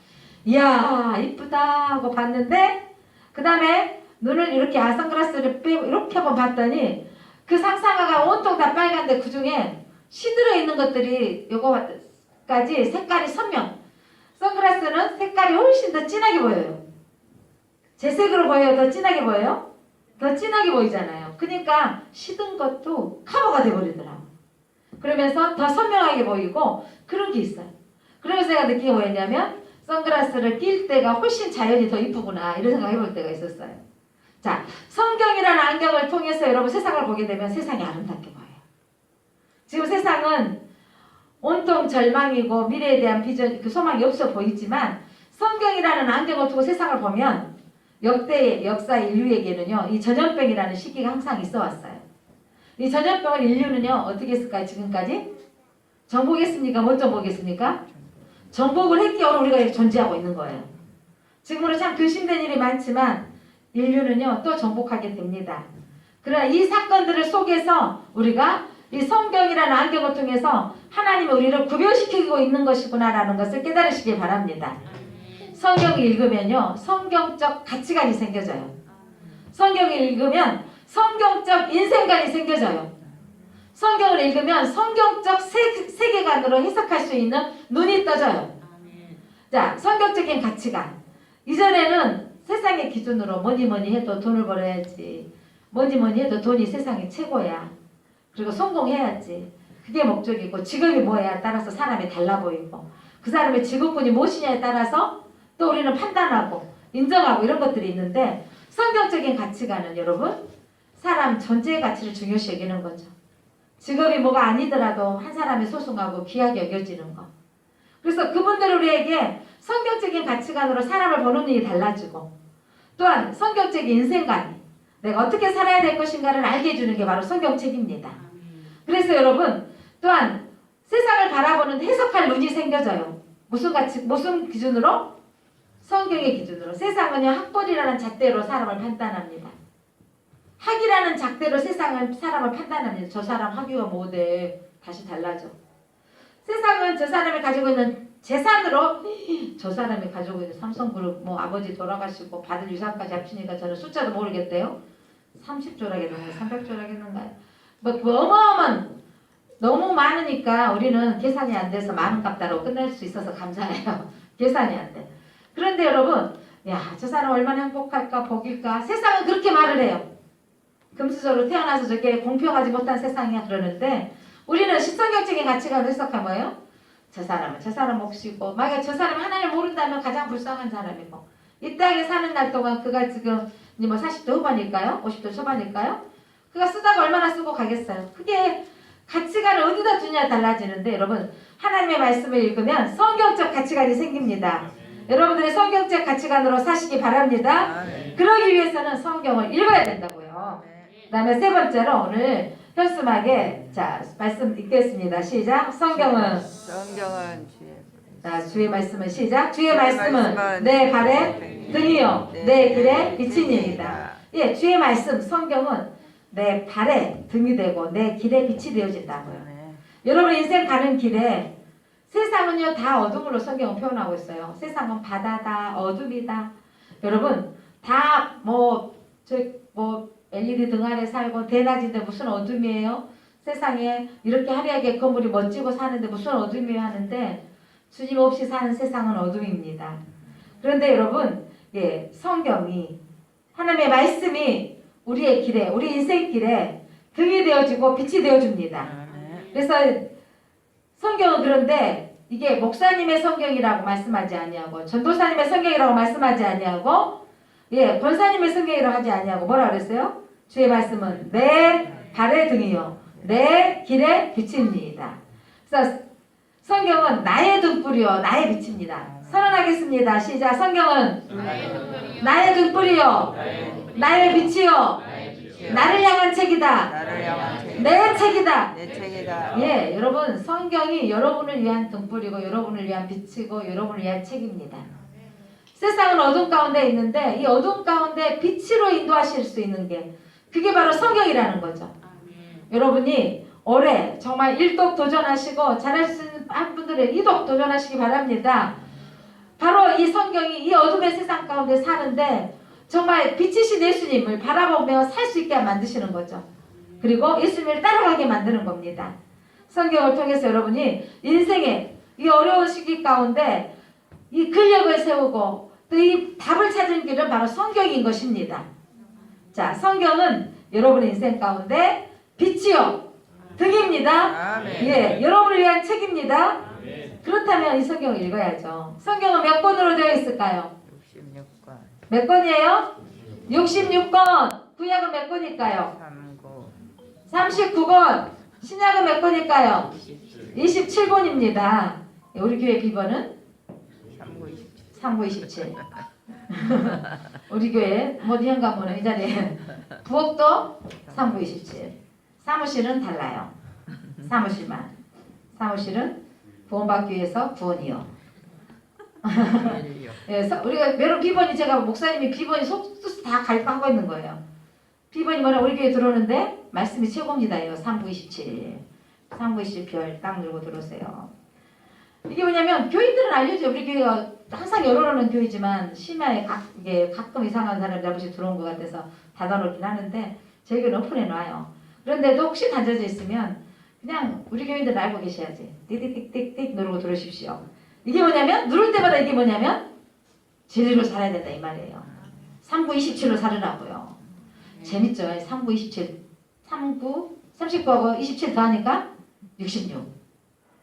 이야 이쁘다 하고 봤는데 그 다음에 눈을 이렇게 선글라스를 빼고 이렇게 한번 봤더니 그 상상화가 온통 다 빨간데 그 중에 시들어 있는 것들이 요거까지 색깔이 선명. 선글라스는 색깔이 훨씬 더 진하게 보여요. 제 색으로 보여요? 더 진하게 보여요? 더 진하게 보이잖아요. 그러니까 시든 것도 커버가 돼버리더라고요. 그러면서 더 선명하게 보이고 그런 게 있어요. 그러면서 제가 느낀 게 뭐였냐면 선글라스를 낄 때가 훨씬 자연이 더 이쁘구나 이런 생각 해볼 때가 있었어요. 자, 성경이라는 안경을 통해서 여러분 세상을 보게 되면 세상이 아름답게 보여요. 지금 세상은 온통 절망이고 미래에 대한 비전, 그 소망이 없어 보이지만 성경이라는 안경을 두고 세상을 보면 역대 역사 인류에게는요 이 전염병이라는 시기가 항상 있어 왔어요. 이 전염병을 인류는요 어떻게 했을까요? 지금까지 정복했습니까? 못 정복했습니까? 정복을 했기에 오늘 우리가 존재하고 있는 거예요. 지금으로 참 근심된 일이 많지만 인류는요 또 정복하게 됩니다. 그러나 이 사건들을 속에서 우리가 이 성경이라는 안경을 통해서 하나님이 우리를 구별시키고 있는 것이구나라는 것을 깨달으시기 바랍니다. 성경을 읽으면요 성경적 가치관이 생겨져요. 성경을 읽으면 성경적 인생관이 생겨져요. 성경을 읽으면 성경적 세계관으로 해석할 수 있는 눈이 떠져요. 자, 성경적인 가치관. 이전에는 세상의 기준으로 뭐니 해도 돈을 벌어야지. 뭐니 해도 돈이 세상의 최고야. 그리고 성공해야지. 그게 목적이고 직업이 뭐야 따라서 사람이 달라 보이고 그 사람의 직업군이 무엇이냐에 따라서 또 우리는 판단하고 인정하고 이런 것들이 있는데 성경적인 가치관은 여러분 사람 전체의 가치를 중요시 여기는 거죠. 직업이 뭐가 아니더라도 한 사람이 소중하고 귀하게 여겨지는 거. 그래서 그분들 우리에게 성경적인 가치관으로 사람을 보는 눈이 달라지고 또한 성경적인 인생관 내가 어떻게 살아야 될 것인가를 알게 해주는 게 바로 성경책입니다. 그래서 여러분 또한 세상을 바라보는 해석할 눈이 생겨져요. 무슨 기준으로? 성경의 기준으로. 세상은요 학벌이라는 잣대로 사람을 판단합니다. 학이라는 잣대로 사람을 판단합니다. 저 사람 학위가 뭐대 다시 달라져. 세상은 저 사람이 가지고 있는 재산으로 저 사람이 가지고 있는 삼성그룹 뭐 아버지 돌아가시고 받은 유산까지 합치니까 저는 숫자도 모르겠대요. 30조라겠는가요? 300조라겠는가요? 뭐 어마어마한 너무 많으니까 우리는 계산이 안 돼서 많은 값다로 끝낼 수 있어서 감사해요. 계산이 안 돼. 그런데 여러분 야, 저 사람 얼마나 행복할까 복일까 세상은 그렇게 말을 해요. 금수저로 태어나서 저게 공평하지 못한 세상이야 그러는데 우리는 신성경적인 가치관을 해석한 거예요. 저 사람 몫이고 만약에 저 사람이 하나님을 모른다면 가장 불쌍한 사람이고 이 땅에 사는 날 동안 그가 지금 뭐 40대 후반일까요? 50대 초반일까요? 그가 쓰다가 얼마나 쓰고 가겠어요. 그게 가치관을 어디다 두냐에 달라지는데 여러분 하나님의 말씀을 읽으면 성경적 가치관이 생깁니다. 여러분들의 성경적 가치관으로 사시기 바랍니다. 그러기 위해서는 성경을 읽어야 된다고요. 그 다음에 세 번째로 오늘 현수막에 자 말씀 읽겠습니다. 시작. 성경은 자 주의 말씀은 시작. 주의 말씀은 내 발에 등이요 내 길에 비치니이다. 예, 주의 말씀 성경은 내 발에 등이 되고 내 길에 빛이 되어진다고요. 여러분 인생 가는 길에 세상은요 다 어둠으로 성경은 표현하고 있어요. 세상은 바다다 어둠이다. 여러분 다 뭐 LED 등 아래 살고 대낮인데 무슨 어둠이에요? 세상에 이렇게 화려하게 건물이 멋지고 사는데 무슨 어둠이에요 하는데 주님 없이 사는 세상은 어둠입니다. 그런데 여러분 예, 성경이 하나님의 말씀이 우리의 길에 우리 인생길에 등이 되어지고 빛이 되어줍니다. 그래서 성경은 그런데 이게 목사님의 성경이라고 말씀하지 아니하고 전도사님의 성경이라고 말씀하지 아니하고 예, 권사님의 성경이라고 하지 아니하고 뭐라 그랬어요? 주의 말씀은 내 발의 등이요 내 길의 빛입니다. 그래서 성경은 나의 등불이요 나의 빛입니다. 선언하겠습니다. 시작. 성경은 나의 등불이요 나의 빛이요 나를 향한 책이다. 나를 향한 책. 내 책이다. 내 책이다. 예, 여러분 성경이 여러분을 위한 등불이고 여러분을 위한 빛이고 여러분을 위한 책입니다. 세상은 어둠 가운데 있는데 이 어둠 가운데 빛으로 인도하실 수 있는 게 그게 바로 성경이라는 거죠. 여러분이 올해 정말 1독 도전하시고 잘할 수 있는 분들의 2독 도전하시기 바랍니다. 바로 이 성경이 이 어둠의 세상 가운데 사는데 정말 빛이신 예수님을 바라보며 살 수 있게 만드시는 거죠. 그리고 예수님을 따라가게 만드는 겁니다. 성경을 통해서 여러분이 인생의 이 어려운 시기 가운데 이 근력을 세우고 또 이 답을 찾은 길은 바로 성경인 것입니다. 자, 성경은 여러분의 인생 가운데 빛이요 등입니다. 아멘. 예, 여러분을 위한 책입니다. 그렇다면 이 성경을 읽어야죠. 성경은 몇 권으로 되어 있을까요? 66권. 몇 권이에요? 66권. 구약은 몇 권일까요? 39. 39권. 신약은 몇 권일까요? 27권입니다. 우리 교회 비번은 3927. 우리 교회 모든 현관문은 이 자리에 부엌도 3927. 사무실은 달라요. 사무실만. 사무실은 구원받기 위해서 구원이요. 예, 우리가 여러분 비번이 제가 목사님이 비번이 속뜻 다 가입하고 있는 거예요. 비번이 뭐냐 우리 교회 들어오는데 말씀이 최고입니다요. 3927. 3927 별 딱 누르고 들어오세요. 이게 뭐냐면 교인들은 알려줘요. 우리 교회가 항상 열어놓는 교회지만 심야에 이게 가끔 이상한 사람이 한 번씩 들어온 것 같아서 닫아놓긴 하는데 저희 교회는 오픈해놔요. 그런데도 혹시 닫혀져 있으면 그냥 우리 교인들 알고 계셔야지. 띡띡띡띡 누르고 들어오십시오. 이게 뭐냐면 누를 때마다 이게 뭐냐면 진리로 살아야 된다 이 말이에요. 3927로 살으라고요. 재밌죠? 3927 39 39하고 27 더하니까 66.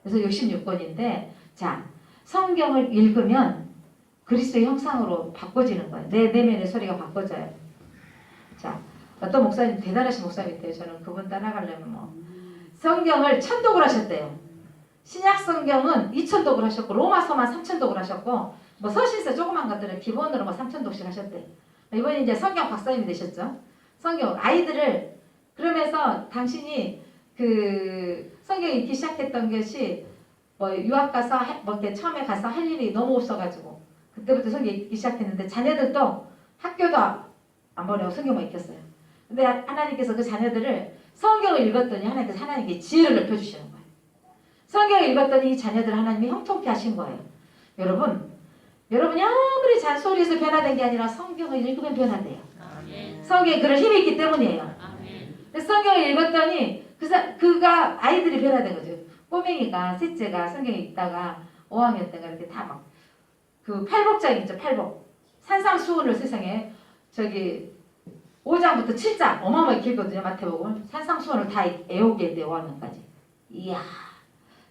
그래서 66권인데 자 성경을 읽으면 그리스도의 형상으로 바꿔지는 거예요. 내 내면의 소리가 바꿔져요. 자 어떤 목사님 대단하신 목사님 있대요. 저는 그분 따라가려면 뭐 성경을 1000독을 하셨대요. 신약 성경은 2000독을 하셨고 로마서만 3000독을 하셨고 뭐 서신서 조그만 것들은 기본으로 뭐 3000독씩 하셨대. 이번에 이제 성경 박사님이 되셨죠. 성경 아이들을 그러면서 당신이 그 성경 읽기 시작했던 것이 뭐 유학 가서 뭐 이렇게 처음에 가서 할 일이 너무 없어가지고 그때부터 성경 읽기 시작했는데 자녀들도 학교도 안 보내고 성경만 읽혔어요. 근데 하나님께서 그 자녀들을 성경을 읽었더니 하나님께서 하나님께 지혜를 넓혀주시는 거예요. 성경을 읽었더니 이 자녀들 하나님이 형통케 하신 거예요. 여러분이 아무리 잔소리에서 변화된 게 아니라 성경을 읽으면 변화돼요. 성경에 그럴 힘이 있기 때문이에요. 성경을 읽었더니 그가 아이들이 변화된 거죠. 꼬맹이가 셋째가 성경에 읽다가 5학년 때가 이렇게 다 막 그 팔복장 있죠. 팔복 산상수훈을 세상에 저기 5장부터 7장 어마어마하게 길거든요. 마태복음 산상수훈을 다 애우게 했대요. 5학년까지. 이야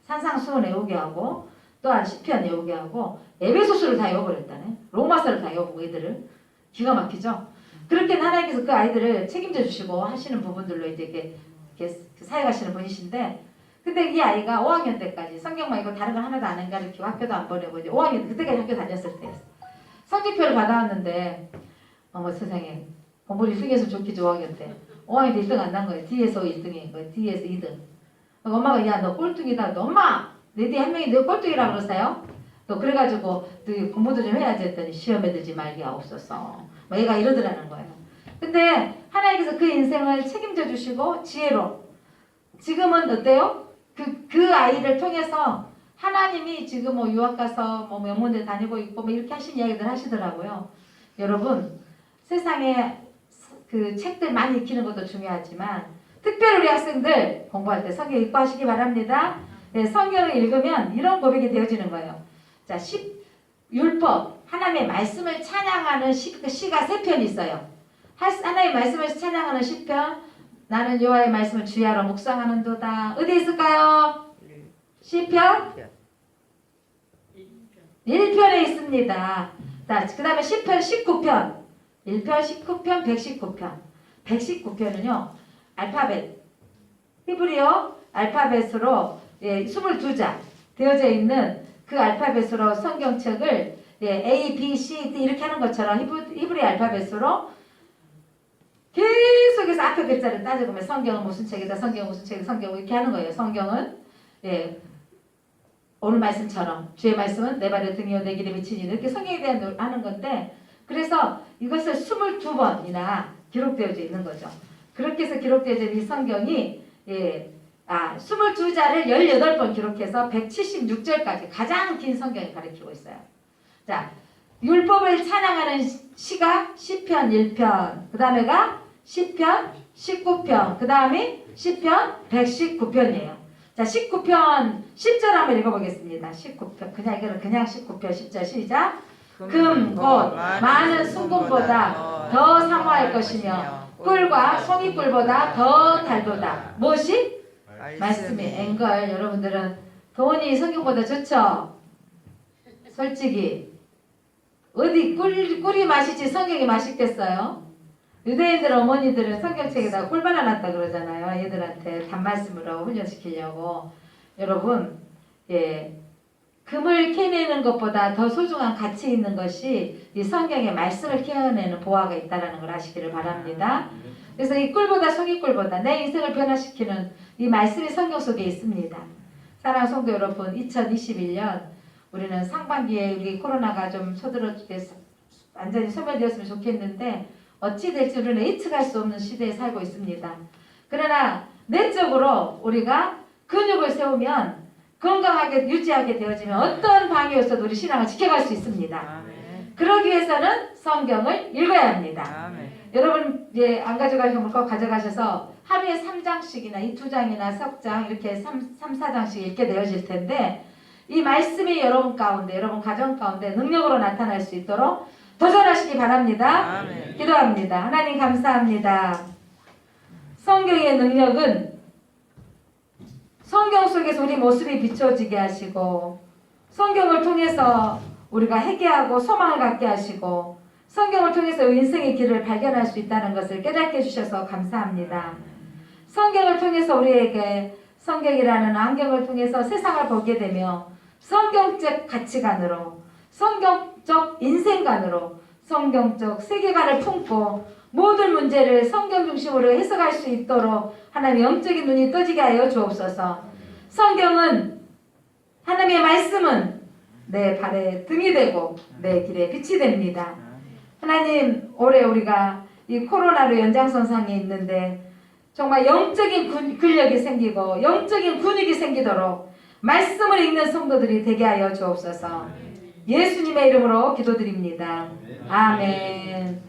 산상수훈 애우게 하고 또한 시편 애우게 하고 에베소서를 다 외워버렸다네. 로마서를 다 외워보고 애들을 기가 막히죠. 그렇게 하나님께서 그 아이들을 책임져 주시고 하시는 부분들로 이제 이렇게 사역하시는 분이신데 근데 이 아이가 5학년 때까지 성경만 읽고 다른 건 하나도 안 가르치고 학교도 안 보내고 이제 5학년 그때까지 학교 다녔을 때였어. 성적표를 받아왔는데 어머 세상에 공부를 1등해서 좋겠지 5학년 때. 5학년 때 1등 안 난 거예요. 뒤에서 1등인 거예요. 뒤에서 2등. 엄마가 야 너 꼴등이다. 너 엄마 내 뒤에 한 명이 너 꼴등이라고 그랬어요? 또 그래가지고 또 공부도 좀 해야지 했더니 시험에 들지 말게 없었어. 뭐 얘가 이러더라는 거예요. 근데 하나님께서 그 인생을 책임져 주시고 지혜로 지금은 어때요? 그 아이를 통해서 하나님이 지금 뭐 유학 가서 뭐 명문대 다니고 있고 뭐 이렇게 하신 이야기들 하시더라고요. 여러분 세상에 그 책들 많이 익히는 것도 중요하지만 특별히 우리 학생들 공부할 때 성경 읽고 하시기 바랍니다. 네, 성경을 읽으면 이런 고백이 되어지는 거예요. 자, 율법 하나님의 말씀을 찬양하는 시가 3편이 있어요. 하나님의 말씀을 찬양하는 시편 나는 여호와의 말씀을 주야로 묵상하는도다. 어디 있을까요? 시편 1편에 있습니다. 그 다음에 시편 19편 1편, 19편, 119편 119편은요 알파벳 히브리어 알파벳으로 22자 되어져 있는 그 알파벳으로 성경책을 A, B, C, D 이렇게 하는 것처럼 히브리 알파벳으로 계속해서 앞에 글자를 따져보면 성경은 무슨 책이다, 성경은 무슨 책이다, 성경은 이렇게 하는 거예요. 성경은 오늘 말씀처럼 주의 말씀은 내 발의 등이요 내 길에 비치니 이렇게 성경에 대한 하는 건데 그래서 이것을 22번이나 기록되어져 있는 거죠. 그렇게 해서 기록되어져 있는 이 성경이 22자를 18번 기록해서 176절까지 가장 긴 성경을 가리키고 있어요. 자, 율법을 찬양하는 시가 시편 1편, 그 다음에가 시편 19편, 그 다음이 시편 119편이에요. 자, 19편 10절 한번 읽어보겠습니다. 19편 그냥 19편 10절 시작. 금, 곧, 많은 순금보다 더 상화할 것이며 꿀과 송이꿀보다 더 달도다. 무엇이? 말씀이 앵걸. 여러분들은 돈이 성경보다 좋죠? 솔직히 어디 꿀이 맛있지 성경이 맛있겠어요? 유대인들 어머니들은 성경책에다가 꿀 발라놨다 그러잖아요. 얘들한테 단말씀으로 훈련시키려고. 여러분 금을 캐내는 것보다 더 소중한 가치 있는 것이 이 성경의 말씀을 캐내는 보화가 있다는 걸 아시기를 바랍니다. 그래서 이 꿀보다 송이꿀보다 내 인생을 변화시키는 이 말씀이 성경 속에 있습니다. 사랑하는 성도 여러분, 2021년 우리는 상반기에 우리 코로나가 좀 서둘러지게 완전히 소멸되었으면 좋겠는데 어찌 될지 우리는 예측할 수 없는 시대에 살고 있습니다. 그러나 내적으로 우리가 근육을 세우면 건강하게 유지하게 되어지면 어떤 방해 없어도 우리 신앙을 지켜갈 수 있습니다. 아멘. 그러기 위해서는 성경을 읽어야 합니다. 아멘. 여러분 안 가져가시면 꼭 가져가셔서 하루에 3장씩이나 이 2장이나 석 장 이렇게 4장씩 읽게 되어질 텐데 이 말씀이 여러분 가운데 여러분 가정 가운데 능력으로 나타날 수 있도록 도전하시기 바랍니다. 아멘. 기도합니다. 하나님 감사합니다. 성경의 능력은 성경 속에서 우리 모습이 비춰지게 하시고 성경을 통해서 우리가 회개하고 소망을 갖게 하시고 성경을 통해서 인생의 길을 발견할 수 있다는 것을 깨닫게 해주셔서 감사합니다. 성경을 통해서 우리에게 성경이라는 안경을 통해서 세상을 보게 되며 성경적 가치관으로 성경적 인생관으로 성경적 세계관을 품고 모든 문제를 성경 중심으로 해석할 수 있도록 하나님의 영적인 눈이 떠지게 하여 주옵소서. 성경은 하나님의 말씀은 내 발에 등이 되고 내 길에 빛이 됩니다. 하나님 올해 우리가 이 코로나로 연장선상에 있는데 정말 영적인 근력이 생기고 영적인 근육이 생기도록 말씀을 읽는 성도들이 되게 하여 주옵소서. 예수님의 이름으로 기도드립니다. 아멘.